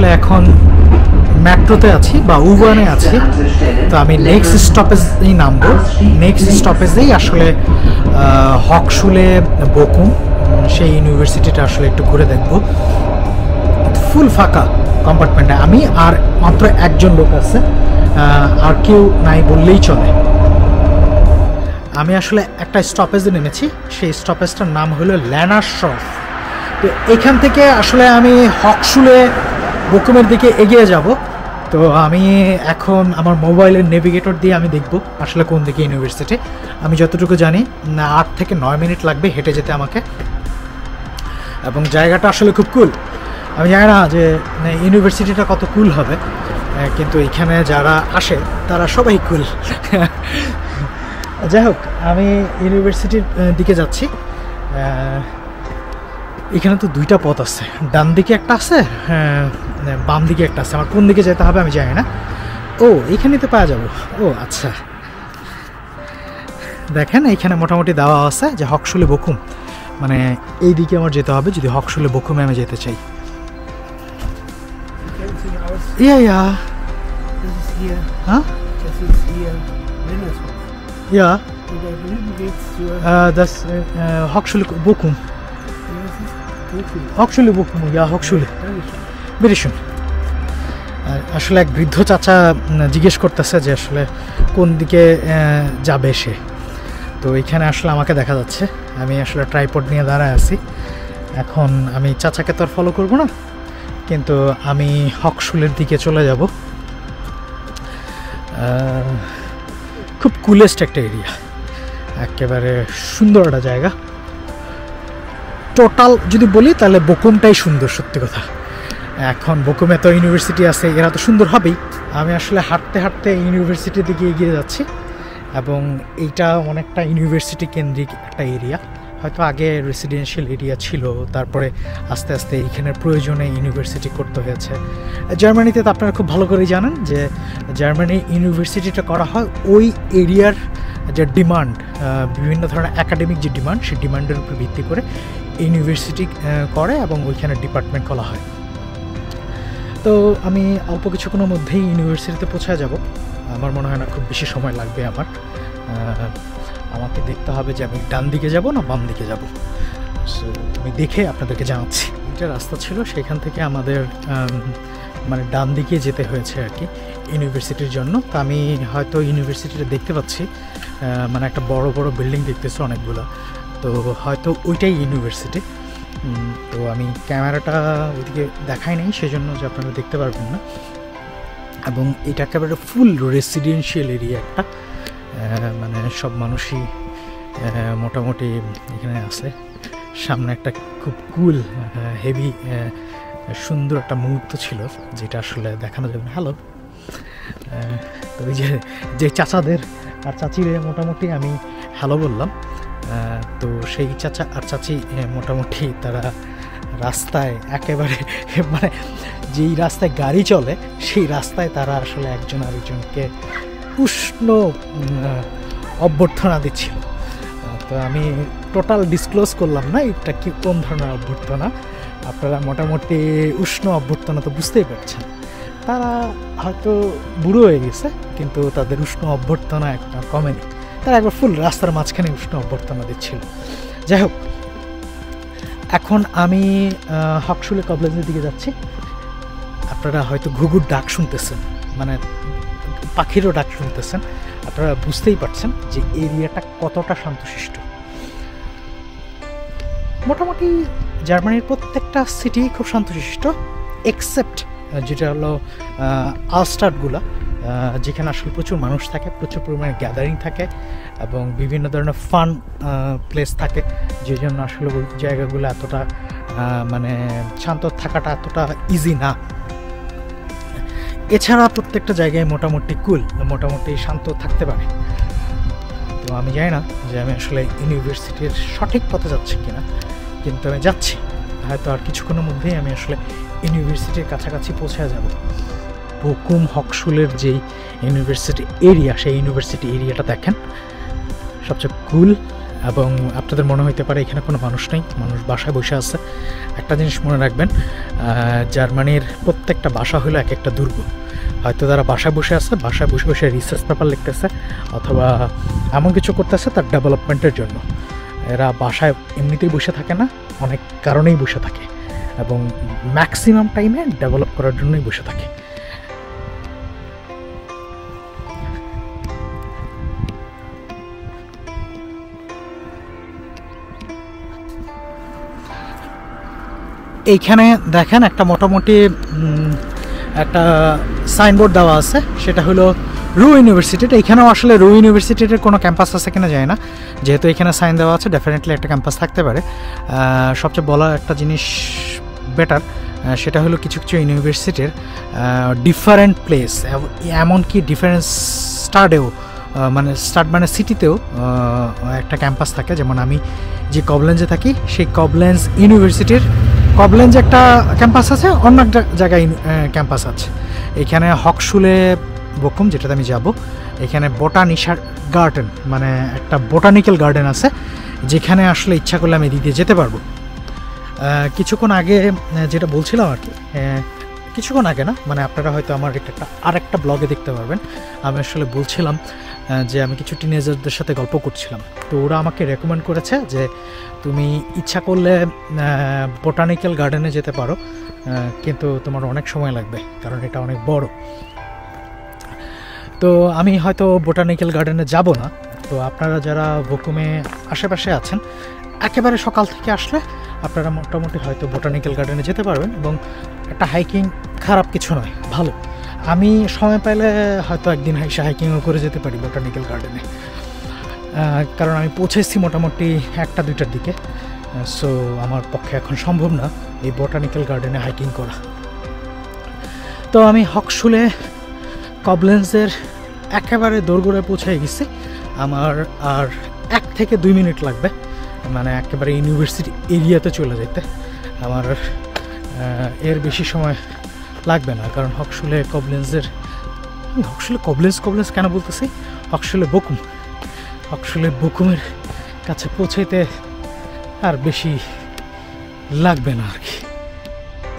আসলে এখন মেট্রোতে আছি বা উবানে আছি। তো আমি নেক্সট স্টপেজেই নামবো। নেক্সট স্টপেজেই আসলে হকশুলে বকুম সেই ইউনিভার্সিটিটা আসলে একটু ঘুরে দেখবো। ফুল ফাঁকা কম্পার্টমেন্টে, আমি আর মাত্র একজন লোক আছে, আর কেউ নাই বললেই চলে। আমি আসলে একটা স্টপেজে নেমেছি, সেই স্টপেজটার নাম হলো ল্যানারশফ। তো এখান থেকে আসলে আমি হকশুলে বকুমের দিকে এগিয়ে যাব। তো আমি এখন আমার মোবাইলের নেভিগেটর দিয়ে আমি দেখব আসলে কোন দিকে ইউনিভার্সিটি। আমি যতটুকু জানি 8 থেকে 9 মিনিট লাগবে হেঁটে যেতে আমাকে, এবং জায়গাটা আসলে খুব কুল। আমি জানি না যে ইউনিভার্সিটিটা কত কুল হবে, কিন্তু এখানে যারা আসে তারা সবাই কুল। যাই হোক, আমি ইউনিভার্সিটির দিকে যাচ্ছি। এখানে তো দুইটা পথ আছে, ডান দিকে একটা আছে, বাম দিকে একটা আছে। আমার কোন দিকে যেতে হবে আমি জানি না। ও, এখানেই তো পাওয়া যাবো। ও আচ্ছা, দেখেন এইখানে মোটামুটি দেওয়া আছে যে হকশুলে বকুম, মানে এই দিকে আমার যেতে হবে যদি হকশুলে বকুমে আমি যেতে চাই। Yeah. This is here. Huh? This is here. Lindershof. Yeah. So da drüben geht's zur. Das Hochschule Bochum. Das ist Bochum. Hochschule Bochum, ja, Hochschule. Dankeschön. Bitte schön. আসলে এক বৃদ্ধ চাচা জিজ্ঞেস করতেছে যে আসলে কোন দিকে যাবে সে। তো এখানে আসলে আমাকে দেখা যাচ্ছে, আমি আসলে ট্রাইপড নিয়ে দাঁড়ায় আছি। এখন আমি চাচাকে তো আর ফলো করবো না, কিন্তু আমি হকশুলের দিকে চলে যাব। খুব কুলেস্ট একটা এরিয়া, একেবারে সুন্দর একটা জায়গা। টোটাল যদি বলি তাহলে বকুমটাই সুন্দর, সত্যি কথা। এখন বকুমে তো ইউনিভার্সিটি আছে, এরা তো সুন্দর হবেই। আমি আসলে হাঁটতে হাঁটতে ইউনিভার্সিটির দিকে এগিয়ে যাচ্ছি, এবং এইটা অনেকটা ইউনিভার্সিটি কেন্দ্রিক একটা এরিয়া। হয়তো আগে রেসিডেন্সিয়াল এরিয়া ছিল, তারপরে আস্তে আস্তে এইখানের প্রয়োজনে ইউনিভার্সিটি করতে হয়েছে। জার্মানিতে তো আপনারা খুব ভালো করেই জানেন যে জার্মানি ইউনিভার্সিটিটা করা হয় ওই এরিয়ার যে ডিমান্ড, বিভিন্ন ধরনের একাডেমিক যে ডিমান্ড, সেই ডিমান্ডের উপর ভিত্তি করে ইউনিভার্সিটি করে এবং ওইখানে ডিপার্টমেন্ট খোলা হয়। তো আমি অল্প কিছুক্ষণের মধ্যেই ইউনিভার্সিটিতে পৌঁছে যাব। আমার মনে হয় না খুব বেশি সময় লাগবে আমার। আমাকে দেখতে হবে যে আমি ডান দিকে যাব না বাম দিকে যাব। সো আমি দেখে আপনাদেরকে জানাচ্ছি। এটা রাস্তা ছিল, সেখান থেকে আমাদের মানে ডান দিকে যেতে হয়েছে আর কি ইউনিভার্সিটির জন্য। তো আমি হয়তো ইউনিভার্সিটিটা দেখতে পাচ্ছি, মানে একটা বড় বড় বিল্ডিং দেখতেছি অনেকগুলো, তো হয়তো ওইটাই ইউনিভার্সিটি। তো আমি ক্যামেরাটা ওইদিকে দেখাই নাই, সেজন্য যে আপনারা দেখতে পারবেন না। এবং এটা একেবারে ফুল রেসিডেন্সিয়াল এরিয়া একটা, মানে সব মানুষই মোটামুটি এখানে আছে। সামনে একটা খুব কুল হেভি সুন্দর একটা মুহূর্ত ছিল, যেটা আসলে দেখানো যাবে না। হ্যালো, তো ওই যে চাচাদের আর চাচিরে মোটামুটি আমি হ্যালো বললাম। তো সেই চাচা আর চাচি মোটামুটি তারা রাস্তায় একেবারে, মানে যেই রাস্তায় গাড়ি চলে সেই রাস্তায় তারা আসলে একজন আরেকজনকে উষ্ণ অভ্যর্থনা দিচ্ছিল। তো আমি টোটাল ডিসক্লোজ করলাম না এটা কি কোন ধরনের অভ্যর্থনা। আপনারা মোটামুটি উষ্ণ অভ্যর্থনা তো বুঝতেই পারছেন। তারা হয়তো বুড়ো হয়ে গেছে, কিন্তু তাদের উষ্ণ অভ্যর্থনা একটা কমেনি। তারা একবার ফুল রাস্তার মাঝখানে উষ্ণ অভ্যর্থনা দিচ্ছিল। যাই হোক, এখন আমি হকশুলে কলেজের দিকে যাচ্ছি। আপনারা হয়তো ঘুঘুর ডাক শুনতেছেন, মানে পাখিরও ডাক শুনতেছেন। আপনারা বুঝতেই পারছেন যে এরিয়াটা কতটা শান্তশিষ্ট। মোটামুটি জার্মানির প্রত্যেকটা সিটি খুব শান্তশিষ্ট, এক্সেপ্ট যেটা হলো আলস্টাডগুলা, যেখানে আসলে প্রচুর মানুষ থাকে, প্রচুর পরিমাণে গ্যাদারিং থাকে এবং বিভিন্ন ধরনের ফান প্লেস থাকে, যে জন্য আসলে ওই জায়গাগুলো এতটা মানে শান্ত থাকাটা এতটা ইজি না। এছাড়া প্রত্যেকটা জায়গায় মোটামুটি কুল, মোটামুটি শান্ত থাকতে পারে। তো আমি জানি না যে আমি আসলে ইউনিভার্সিটির সঠিক পথে যাচ্ছি কিনা, কিন্তু আমি যাচ্ছি। হয়তো আর কিছুক্ষণের মধ্যেই আমি আসলে ইউনিভার্সিটির কাছাকাছি পৌঁছে যাব। বকুম হকশুলের যেই ইউনিভার্সিটি এরিয়া, সেই ইউনিভার্সিটি এরিয়াটা দেখেন, সবচেয়ে কুল এবং আপনাদের মনে হইতে পারে এখানে কোনো মানুষ নেই, মানুষ বাসায় বসে আছে। একটা জিনিস মনে রাখবেন, জার্মানির প্রত্যেকটা বাসা হলো এক একটা দুর্গ। হয়তো তারা বাসায় বসে আছে, বাসায় বসে বসে রিসার্চ পেপার লিখতেছে অথবা এমন কিছু করতেছে তার ডেভেলপমেন্টের জন্য। এরা বাসায় এমনিতেই বসে থাকে না, অনেক কারণেই বসে থাকে এবং ম্যাক্সিমাম টাইমে ডেভেলপ করার জন্যই বসে থাকে। এইখানে দেখেন একটা মোটামুটি একটা সাইনবোর্ড দেওয়া আছে, সেটা হলো রু ইউনিভার্সিটির। এখানেও আসলে রু ইউনিভার্সিটির কোনো ক্যাম্পাস আছে কিনা যায় না, যেহেতু এখানে সাইন দেওয়া আছে ডেফিনেটলি একটা ক্যাম্পাস থাকতে পারে। সবচেয়ে বলা একটা জিনিস বেটার, সেটা হলো কিছু কিছু ইউনিভার্সিটির ডিফারেন্ট প্লেস, এমনকি ডিফারেন্ট স্টাড মানে সিটিতেও একটা ক্যাম্পাস থাকে। যেমন আমি যে কবলেঞ্জে থাকি, সেই কবলেঞ্জ ইউনিভার্সিটির কবলেঞ্জে একটা ক্যাম্পাস আছে, অন্য একটা জায়গায় ক্যাম্পাস আছে। এখানে হকশুলে বকুম, যেটাতে আমি যাব, এখানে বোটানিশার গার্ডেন মানে একটা বোটানিক্যাল গার্ডেন আছে, যেখানে আসলে ইচ্ছা করলে আমি এদিক দিয়ে যেতে পারবো। কিছুক্ষণ আগে যেটা বলছিলাম আর কি, কিছুক্ষণ আগে না, মানে আপনারা হয়তো আমার আরেকটা ব্লগে দেখতে পারবেন, আমি আসলে বলছিলাম যে আমি কিছু টিনেজারদের সাথে গল্প করছিলাম। তো ওরা আমাকে রেকমেন্ড করেছে যে তুমি ইচ্ছা করলে বোটানিক্যাল গার্ডেনে যেতে পারো, কিন্তু তোমার অনেক সময় লাগবে কারণ এটা অনেক বড়। তো আমি হয়তো বোটানিক্যাল গার্ডেনে যাব না। তো আপনারা যারা বকুমে আশেপাশে আছেন, একেবারে সকাল থেকে আসলে আপনারা মোটামুটি হয়তো বোটানিক্যাল গার্ডেনে যেতে পারবেন এবং একটা হাইকিং খারাপ কিছু নয়, ভালো। আমি সময় পেলে হয়তো একদিন হাইকিংও করে যেতে পারি বোটানিক্যাল গার্ডেনে, কারণ আমি পৌঁছেছি মোটামুটি 1টা-2টার দিকে। সো আমার পক্ষে এখন সম্ভব না এই বোটানিক্যাল গার্ডেনে হাইকিং করা। তো আমি হকশুলে কবলেন্সের একেবারে দোরগোড়ায় পৌঁছে গেছি। আমার আর 1 থেকে 2 মিনিট লাগবে, মানে একেবারে ইউনিভার্সিটি এরিয়াতে চলে যেতে। আমার এর বেশি সময় লাগবে না, কারণ হকশুলে কবলেন্সের, আমি হকশুলে কবলেন্স কেন বলতেছি, হকশুলে বকুমের কাছে পৌঁছাইতে আর বেশি লাগবে না আর কি।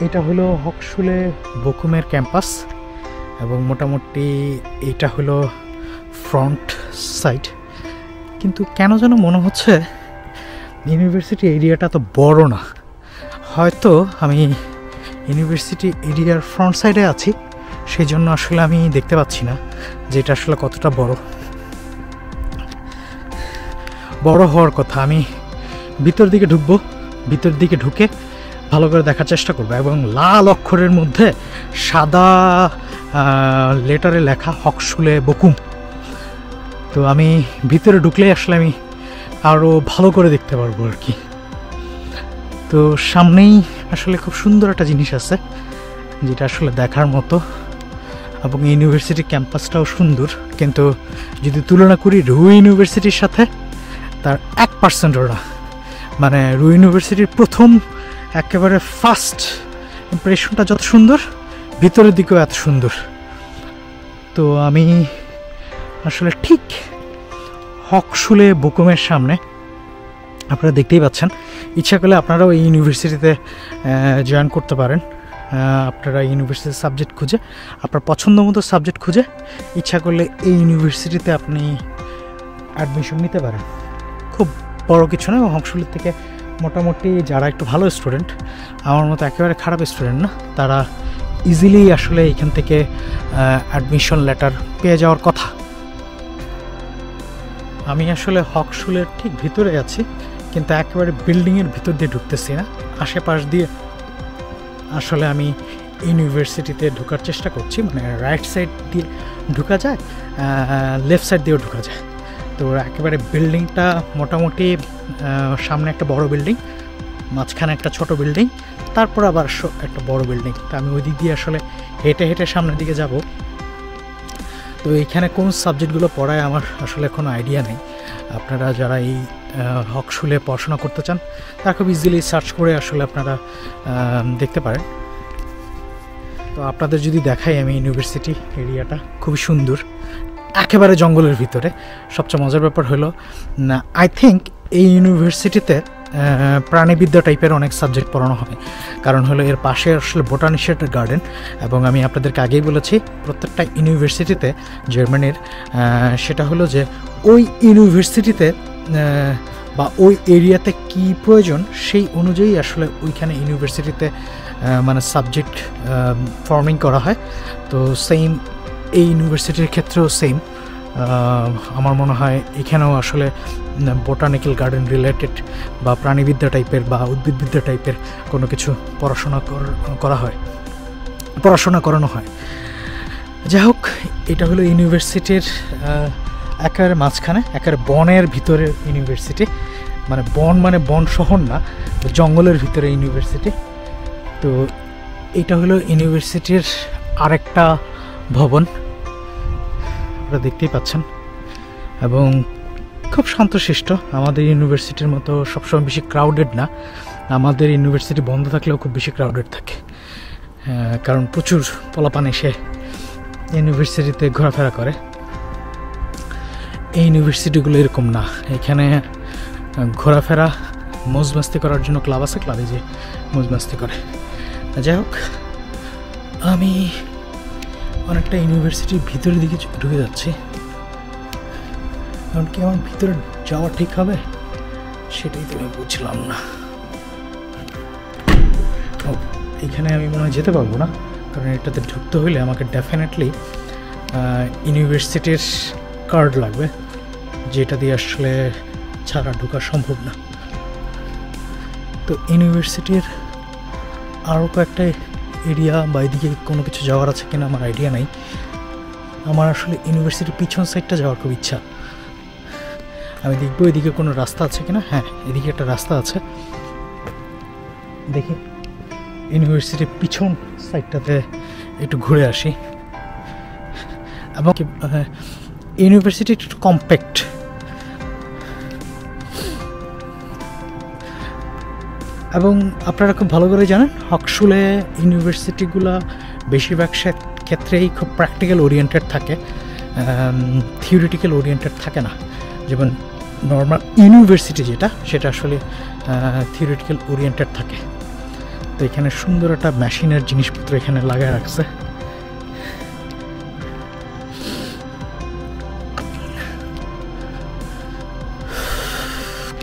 এটা হলো হকশুলে বকুমের ক্যাম্পাস এবং মোটামুটি এটা হলো ফ্রন্ট সাইড। কিন্তু কেন যেন মনে হচ্ছে ইউনিভার্সিটি এরিয়াটা তো বড় না, হয়তো আমি ইউনিভার্সিটি এরিয়ার ফ্রন্ট সাইডে আছি, সেই জন্য আসলে আমি দেখতে পাচ্ছি না যে এটা আসলে কতটা বড় হওয়ার কথা। আমি ভিতর দিকে ঢুকে ভালো করে দেখার চেষ্টা করব এবং লাল অক্ষরের মধ্যে সাদা লেটারে লেখা হকশুলে বকুম। তো আমি ভিতরে ঢুকলেই আসলে আমি আরও ভালো করে দেখতে পারবো আর কি। তো সামনেই আসলে খুব সুন্দর একটা জিনিস আছে যেটা আসলে দেখার মতো, এবং ইউনিভার্সিটি ক্যাম্পাসটাও সুন্দর, কিন্তু যদি তুলনা করি রু ইউনিভার্সিটির সাথে, তার 1%ও না। মানে রু ইউনিভার্সিটির প্রথম একেবারে ফার্স্ট ইমপ্রেশনটা যত সুন্দর, ভিতরের দিকেও এত সুন্দর। তো আমি আসলে ঠিক হকশুলে বকুমের সামনে, আপনারা দেখতেই পাচ্ছেন। ইচ্ছা করলে আপনারাও এই ইউনিভার্সিটিতে জয়েন করতে পারেন। আপনারা ইউনিভার্সিটির সাবজেক্ট খুঁজে, আপনার পছন্দ মতো সাবজেক্ট খুঁজে ইচ্ছা করলে এই ইউনিভার্সিটিতে আপনি অ্যাডমিশন নিতে পারেন। খুব বড় কিছু না, হকশুলের থেকে মোটামুটি যারা একটু ভালো স্টুডেন্ট, আমার মতো একেবারে খারাপ স্টুডেন্ট না, তারা ইজিলি আসলে এখান থেকে অ্যাডমিশন লেটার পেয়ে যাওয়ার কথা। আমি আসলে হকশুলের ঠিক ভিতরে আছি, কিন্তু একেবারে বিল্ডিংয়ের ভিতর দিয়ে ঢুকতেছি না, আশেপাশ দিয়ে আসলে আমি ইউনিভার্সিটিতে ঢোকার চেষ্টা করছি। মানে রাইট সাইড দিয়ে ঢোকা যায়, লেফট সাইড দিয়েও ঢোকা যায়। তো একেবারে বিল্ডিংটা মোটামুটি সামনে একটা বড় বিল্ডিং, মাঝখানে একটা ছোট বিল্ডিং, তারপর আবার একটা বড় বিল্ডিং। তো আমি ওই দিক দিয়ে আসলে হেঁটে হেঁটে সামনের দিকে যাব। তো এইখানে কোন সাবজেক্টগুলো পড়ায় আমার আসলে কোনো আইডিয়া নেই। আপনারা যারা এই হকশুলে পড়াশোনা করতে চান তারা খুব ইজিলি সার্চ করে আসলে আপনারা দেখতে পারেন। তো আপনাদের যদি দেখাই আমি ইউনিভার্সিটি এরিয়াটা খুবই সুন্দর, একেবারে জঙ্গলের ভিতরে। সবচেয়ে মজার ব্যাপার হলো, আই থিঙ্ক এই ইউনিভার্সিটিতে প্রাণীবিদ্যা টাইপের অনেক সাবজেক্ট পড়ানো হয়, কারণ হলো এর পাশে আসলে বোটানিক্যাল গার্ডেন। এবং আমি আপনাদেরকে আগেই বলেছি প্রত্যেকটা ইউনিভার্সিটিতে জার্মানির সেটা হলো যে ওই ইউনিভার্সিটিতে বা ওই এরিয়াতে কি প্রয়োজন সেই অনুযায়ী আসলে ওইখানে ইউনিভার্সিটিতে মানে সাবজেক্ট ফর্মিং করা হয়। তো সেম এই ইউনিভার্সিটির ক্ষেত্রেও সেম আমার মনে হয় এখানেও আসলে বোটানিক্যাল গার্ডেন রিলেটেড বা প্রাণীবিদ্যা টাইপের বা উদ্ভিদবিদ্যা টাইপের কোনো কিছু পড়াশোনা করানো হয়। যাই হোক, এটা হলো ইউনিভার্সিটির একেবারে মাঝখানে, একেবারে বনের ভিতরে ইউনিভার্সিটি, মানে বন শহর না, জঙ্গলের ভিতরে ইউনিভার্সিটি। তো এটা হলো ইউনিভার্সিটির আরেকটা ভবন, আপনারা দেখতেই পাচ্ছেন, এবং খুব শান্তশিষ্ট। আমাদের ইউনিভার্সিটির মতো সবসময় বেশি ক্রাউডেড না, আমাদের ইউনিভার্সিটি বন্ধ থাকলেও খুব বেশি ক্রাউডেড থাকে, কারণ প্রচুর পোলাপান এসে ইউনিভার্সিটিতে ঘোরাফেরা করে। এই ইউনিভার্সিটিগুলো এরকম না, এখানে ঘোরাফেরা মৌজমাস্তি করার জন্য ক্লাব আছে, ক্লাবে যে মৌজমাস্তি করে। যাই হোক, আমি অনেকটা ইউনিভার্সিটির ভিতরের দিকে ঢুকে যাচ্ছি, কারণ কি আমার ভিতরে যাওয়া ঠিক হবে সেটাই তো আমি বুঝলাম না। এখানে আমি মনে হয় যেতে পারবো না, কারণ এটাতে ঢুকতে হলে আমাকে ডেফিনেটলি ইউনিভার্সিটির কার্ড লাগবে, যেটা দিয়ে আসলে ছাড়া ঢোকা সম্ভব না। তো ইউনিভার্সিটির আরও কয়েকটা এরিয়া বা এদিকে কোনো কিছু যাওয়ার আছে কিনা আমার আইডিয়া নাই। আমার আসলে ইউনিভার্সিটির পিছন সাইডটা যাওয়ার খুব ইচ্ছা। আমি দেখবো এদিকে কোনো রাস্তা আছে কিনা। হ্যাঁ, এদিকে একটা রাস্তা আছে, দেখি ইউনিভার্সিটির পিছন সাইডটাতে একটু ঘুরে আসি। এবং ইউনিভার্সিটি একটু কম্প্যাক্ট, এবং আপনারা খুব ভালো করে জানেন হকশুলে ইউনিভার্সিটিগুলো বেশিরভাগ ক্ষেত্রেই খুব প্র্যাকটিক্যাল ওরিয়েন্টেড থাকে, থিওরিটিক্যাল ওরিয়েন্টেড থাকে না। যেমন নর্মাল ইউনিভার্সিটি সেটা আসলে থিওরিটিক্যাল ওরিয়েন্টেড থাকে। তো এখানে সুন্দর একটা মেশিনের জিনিসপত্র এখানে লাগায় রাখছে।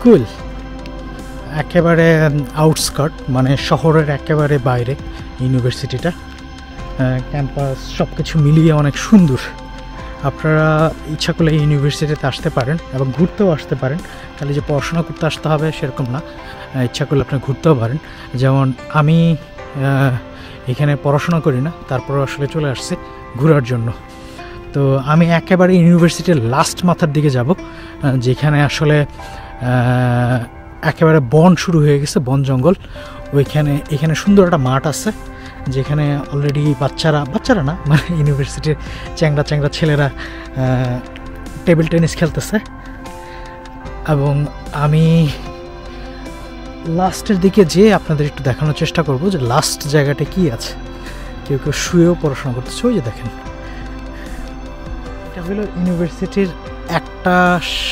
কুল, একেবারে আউটস্কার্ট, মানে শহরের একেবারে বাইরে ইউনিভার্সিটিটা। ক্যাম্পাস সব কিছু মিলিয়ে অনেক সুন্দর। আপনারা ইচ্ছা করলে ইউনিভার্সিটিতে আসতে পারেন এবং ঘুরতেও আসতে পারেন, খালি যে পড়াশোনা করতে আসতে হবে সেরকম না, ইচ্ছা করলে আপনি ঘুরতেও পারেন। যেমন আমি এখানে পড়াশোনা করি না, তারপর আসলে চলে আসছি ঘোরার জন্য। তো আমি একেবারে ইউনিভার্সিটির লাস্ট মাথার দিকে যাব, যেখানে আসলে একেবারে বন শুরু হয়ে গেছে, বন জঙ্গল। এখানে সুন্দর একটা মাঠ আছে, যেখানে অলরেডি বাচ্চারা না, মানে ইউনিভার্সিটির চ্যাংড়া ছেলেরা টেবিল টেনিস খেলতেছে। এবং আমি লাস্টের দিকে যেয়ে আপনাদের একটু দেখানোর চেষ্টা করব যে লাস্ট জায়গাটা কি আছে। কেউ শুয়েও পড়াশোনা করতেছে, ওই যে দেখেন, এটা হলো ইউনিভার্সিটির একটা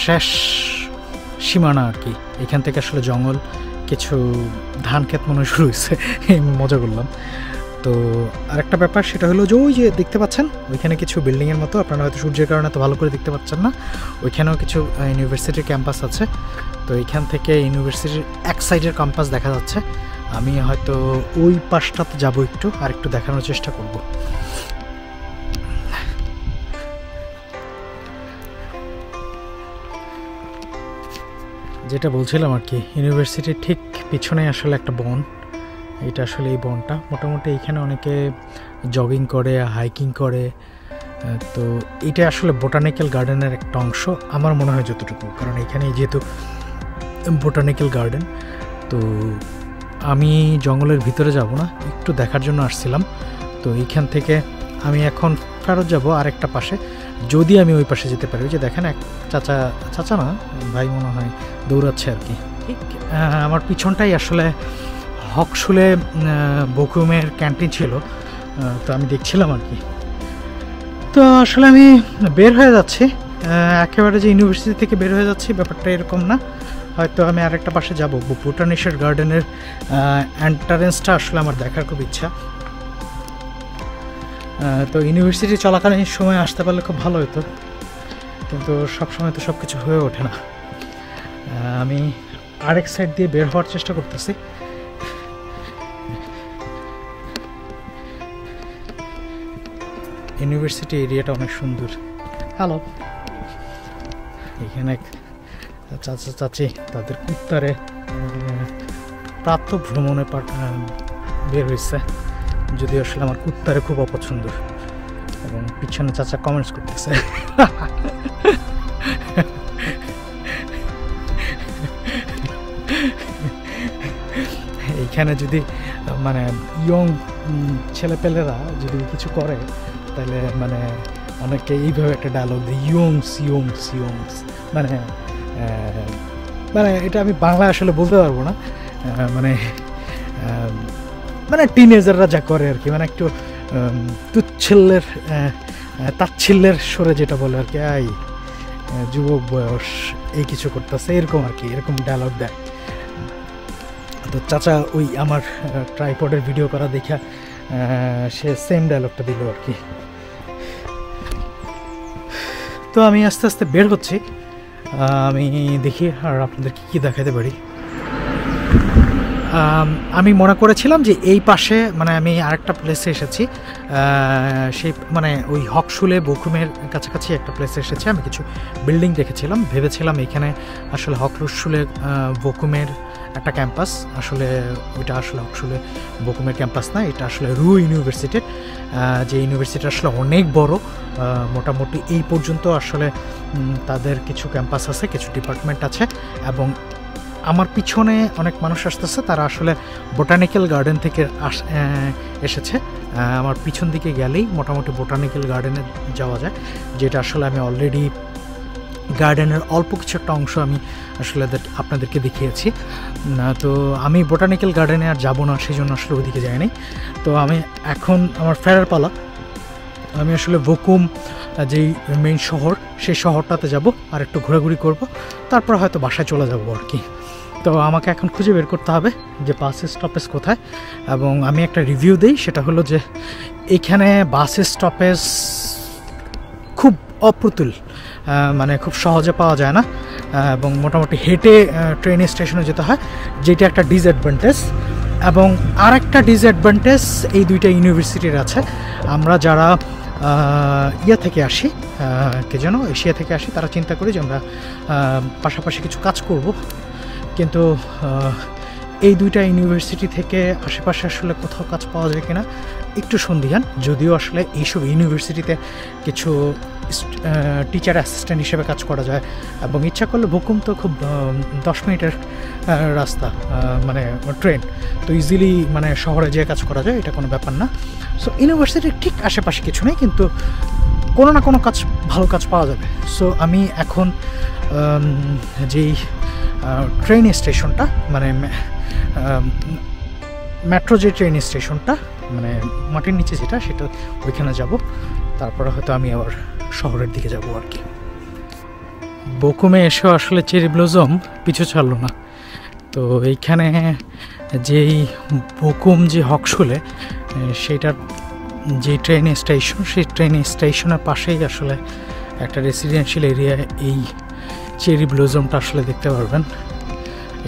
শেষ সীমানা আর কি। এখান থেকে আসলে জঙ্গল, কিছু ধান ক্ষেত মনে শুরু হয়েছে, মজা করলাম। তো আরেকটা ব্যাপার সেটা হলো যে ওই যে দেখতে পাচ্ছেন ওইখানে কিছু বিল্ডিংয়ের মতো, আপনারা হয়তো সূর্যের কারণে তো ভালো করে দেখতে পাচ্ছেন না, ওইখানেও কিছু ইউনিভার্সিটির ক্যাম্পাস আছে। তো এইখান থেকে ইউনিভার্সিটির এক সাইডের ক্যাম্পাস দেখা যাচ্ছে। আমি হয়তো ওই পাশটাতে যাবো, একটু দেখানোর চেষ্টা করব। যেটা বলছিলাম আর কি, ইউনিভার্সিটির ঠিক পিছনে আসলে একটা বন। এটা আসলে এই বনটা মোটামুটি এইখানে অনেকে জগিং করে, হাইকিং করে। তো এটা আসলে বোটানিক্যাল গার্ডেনের একটা অংশ আমার মনে হয় যতটুকু, কারণ এখানে যেহেতু বোটানিক্যাল গার্ডেন। তো আমি জঙ্গলের ভিতরে যাব না, একটু দেখার জন্য আসছিলাম। তো এইখান থেকে আমি এখন ফেরত যাব আরেকটা পাশে, যদি আমি ওই পাশে যেতে পারি। ওই যে দেখেন এক চাচা না ভাই মনে হয় দৌড়াচ্ছে আর কি। ঠিক আমার পিছনটাই আসলে হকশুলে বকুমের ক্যান্টিন ছিল, তো আমি দেখছিলাম আর কি। তো আসলে আমি বের হয়ে যাচ্ছি, একেবারে যে ইউনিভার্সিটি থেকে বের হয়ে যাচ্ছি ব্যাপারটা এরকম না। হয়তো আমি আরেকটা পাশে যাব। বোটানিক্যাল গার্ডেনের এন্ট্রান্সটা আসলে আমার দেখার খুব ইচ্ছা। তো ইউনিভার্সিটি চলাকালীন সময় আসতে পারলে খুব ভালো হতো, কিন্তু সবসময় তো সব কিছু হয়ে ওঠে না। আমি আরেক সাইড দিয়ে বের হওয়ার চেষ্টা করতেছি। ইউনিভার্সিটি এরিয়াটা অনেক সুন্দর। হ্যালো, এখানে চাচা চাচি তাদের কুত্তারে প্রাতঃ ভ্রমণে বের হয়েছে, যদি আসলে আমার কুত্তারে খুব অপছন্দ, এবং পিছনে চাচা কমেন্টস করতেছে। এইখানে যদি মানে ইয়ং ছেলেপেলেরা যদি কিছু করে, তাহলে মানে অনেকে এইভাবে একটা ডায়লগ দেয়, ইয়ংস ইয়ংস ইয়ংস, মানে মানে এটা আমি বাংলায় আসলে বলতে পারবো না, মানে মানে টিনেজাররা যা করে আর কি, মানে একটু তাচ্ছিল্যের সরে যেটা বলে আর কি, এই যুবক বয়স এই কিছু করতেছে, এরকম আর কি, এরকম ডায়লগ দেয়। তো চাচা ওই আমার ট্রাইপডের ভিডিও করা দেখা সে সেম ডায়লগটা দিল আর কি। তো আমি আস্তে আস্তে বের হচ্ছি, আমি দেখি আর আপনাদেরকে কী দেখাতে পারি। আমি মনে করেছিলাম যে এই পাশে মানে আমি আরেকটা প্লেসে এসেছি, সেই মানে ওই হকশুলে বকুমের কাছাকাছি একটা প্লেসে এসেছি। আমি কিছু বিল্ডিং দেখেছিলাম, ভেবেছিলাম এখানে আসলে হকশুলে বকুমের একটা ক্যাম্পাস, আসলে ওইটা আসলে হকশুলে বকুমের ক্যাম্পাস না, এটা আসলে রু ইউনিভার্সিটির, যে ইউনিভার্সিটি আসলে অনেক বড়, মোটামুটি এই পর্যন্ত আসলে তাদের কিছু ক্যাম্পাস আছে, কিছু ডিপার্টমেন্ট আছে, এবং আমার পিছনে অনেক মানুষ আসতেছে, তারা আসলে বোটানিক্যাল গার্ডেন থেকে এসেছে। আমার পিছন দিকে গেলেই মোটামুটি বোটানিক্যাল গার্ডেনে যাওয়া যায়, যেটা আসলে আমি অলরেডি গার্ডেনের অল্প কিছু একটা অংশ আমি আসলে আপনাদেরকে দেখিয়েছি। তো আমি বোটানিক্যাল গার্ডেনে আর যাবো না, সেই জন্য আসলে ওইদিকে যাইনি। তো আমি এখন আমার ফেরার পালা, আমি আসলে বকুম যেই মেইন শহর, সেই শহরটাতে যাব, আর একটু ঘোরাঘুরি করব, তারপর হয়তো বাসায় চলে যাব আর কি। তো আমাকে এখন খুঁজে বের করতে হবে যে বাস স্টপেজ কোথায়, এবং আমি একটা রিভিউ দিই, সেটা হলো যে এইখানে বাস স্টপেজ খুব অপ্রতুল, মানে খুব সহজে পাওয়া যায় না, এবং মোটামুটি হেঁটে ট্রেন স্টেশনে যেতে হয়, যেটা একটা ডিসঅ্যাডভান্টেজ। এবং আরেকটা ডিসঅ্যাডভান্টেজ এই দুইটা ইউনিভার্সিটির আছে। আমরা যারা ইয়া থেকে আসি, কে যেন এশিয়া থেকে আসি, তারা চিন্তা করি যে আমরা পাশাপাশি কিছু কাজ করব, কিন্তু এই দুইটা ইউনিভার্সিটি থেকে আশেপাশে আসলে কোথাও কাজ পাওয়া যায় কিনা একটু সন্দিহান। যদিও আসলে এইসব ইউনিভার্সিটিতে কিছু টিচার অ্যাসিস্ট্যান্ট হিসেবে কাজ করা যায়, এবং ইচ্ছা করলে বকুম তো খুব 10 মিনিটের রাস্তা, মানে ট্রেন, তো ইজিলি মানে শহরে যেয়ে কাজ করা যায়, এটা কোনো ব্যাপার না। সো ইউনিভার্সিটির ঠিক আশেপাশে কিছু নেই, কিন্তু কোনো না কোনো কাজ, ভালো কাজ পাওয়া যাবে। সো আমি এখন যেই ট্রেন স্টেশনটা, মানে মেট্রো যে ট্রেন স্টেশনটা, মানে মাটির নিচে যেটা, সেটা ওইখানে যাব, তারপরে হয়তো আমি আবার শহরের দিকে যাব আর কি। বকুমে এসেও আসলে চেরি ব্লজম পিছু ছাড়লো না। তো এইখানে যেই বকুম যে হকশুলে, সেইটার যে ট্রেন স্টেশন, সেই ট্রেন স্টেশনের পাশেই আসলে একটা রেসিডেন্সিয়াল এরিয়ায় এই চেরি ব্লজমটা আসলে দেখতে পারবেন।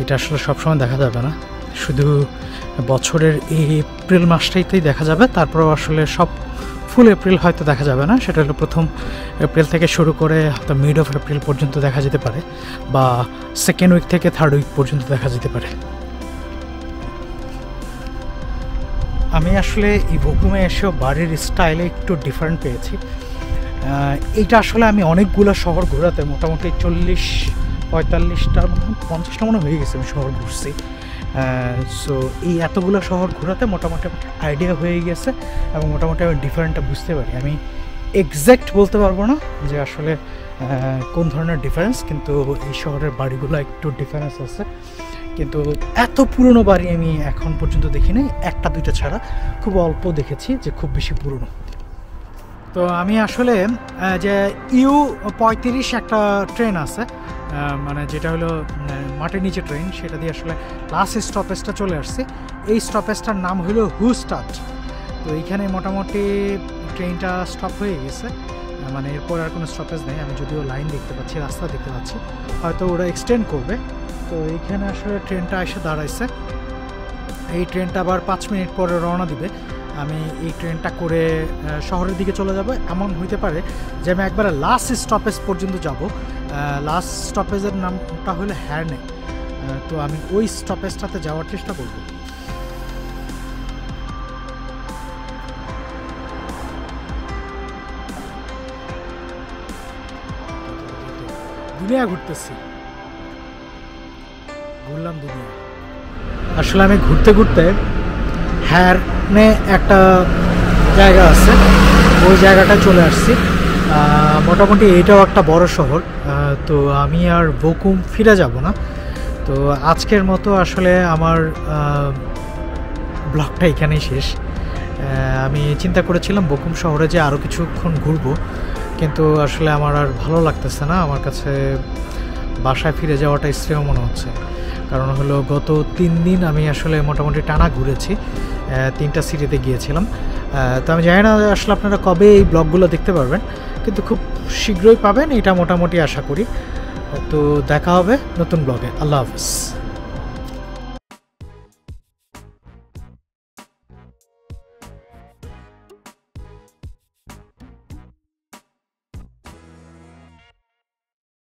এটা আসলে সবসময় দেখা যাবে না, শুধু বছরের এই এপ্রিল মাসটাইতেই দেখা যাবে, তারপরেও আসলে সব ফুল এপ্রিল হয়তো দেখা যাবে না। সেটা হলো প্রথম এপ্রিল থেকে শুরু করে হয়তো মিড অফ এপ্রিল পর্যন্ত দেখা যেতে পারে, বা সেকেন্ড উইক থেকে থার্ড উইক পর্যন্ত দেখা যেতে পারে। আমি আসলে এই বকুমে এসেও বাড়ির স্টাইলে একটু ডিফারেন্ট পেয়েছি। এইটা আসলে আমি অনেকগুলো শহর ঘোরাতে মোটামুটি 40-45টা 50টা মনে হয়ে গেছে আমি শহর ঘুরছি। সো এই এতগুলো শহর ঘোরাতে মোটামুটি আইডিয়া হয়ে গেছে, এবং মোটামুটি আমি ডিফারেন্টটা বুঝতে পারি। আমি এক্স্যাক্ট বলতে পারবো না যে আসলে কোন ধরনের ডিফারেন্স, কিন্তু এই শহরের বাড়িগুলো একটু ডিফারেন্স আছে। কিন্তু এত পুরনো বাড়ি আমি এখন পর্যন্ত দেখিনি, একটা দুইটা ছাড়া খুব অল্প দেখেছি যে খুব বেশি পুরনো। তো আমি আসলে যে U35 একটা ট্রেন আছে, মানে যেটা হলো মাটির নিচে ট্রেন, সেটা দিয়ে আসলে লাস্ট স্টপেজটা চলে আসছে। এই স্টপেজটার নাম হলো হুস্টাড। তো এইখানে মোটামুটি ট্রেনটা স্টপ হয়ে গেছে, মানে এরপর আর কোনো স্টপেজ নেই। আমি যদিও লাইন দেখতে পাচ্ছি, রাস্তা দেখতে পাচ্ছি, হয়তো ওরা এক্সটেন্ড করবে। তো এইখানে আসলে ট্রেনটা এসে দাঁড়াইছে। এই ট্রেনটা আবার 5 মিনিট পরে রওনা দিবে। আমি এই ট্রেনটা করে শহরের দিকে চলে যাব। এমন হইতে পারে যে আমি একবারে লাস্ট স্টপেজ পর্যন্ত যাব। লাস্ট স্টপেজের নামটা হলো হ্যারনে। তো আমি ওই স্টপেজটাতে যাওয়ার চেষ্টা করব। দুনিয়া ঘুরতেছি, ঘুরলাম দুনিয়া। আসলে আমি ঘুরতে ঘুরতে হ্যারনে একটা জায়গা আছে, ওই জায়গাটা চলে আসছি। মোটামুটি এইটাও একটা বড় শহর। তো আমি আর বকুম ফিরে যাব না। তো আজকের মতো আসলে আমার ব্লগটা এখানেই শেষ। আমি চিন্তা করেছিলাম বকুম শহরে যে আরও কিছুক্ষণ ঘুরবো, কিন্তু আসলে আমার আর ভালো লাগতেছে না। আমার কাছে বাসায় ফিরে যাওয়াটা শ্রেয় মনে হচ্ছে। কারণ হলো গত 3 দিন আমি আসলে মোটামুটি টানা ঘুরেছি, 3টা সিটিতে গিয়েছিলাম। তো আমি জানি না আসলে আপনারা কবে এই ব্লগগুলো দেখতে পারবেন, কিন্তু খুব শীঘ্রই পাবেন, এটা মোটামুটি আশা করি। তো দেখা হবে নতুন ব্লগে। আল্লাহ হাফেজ।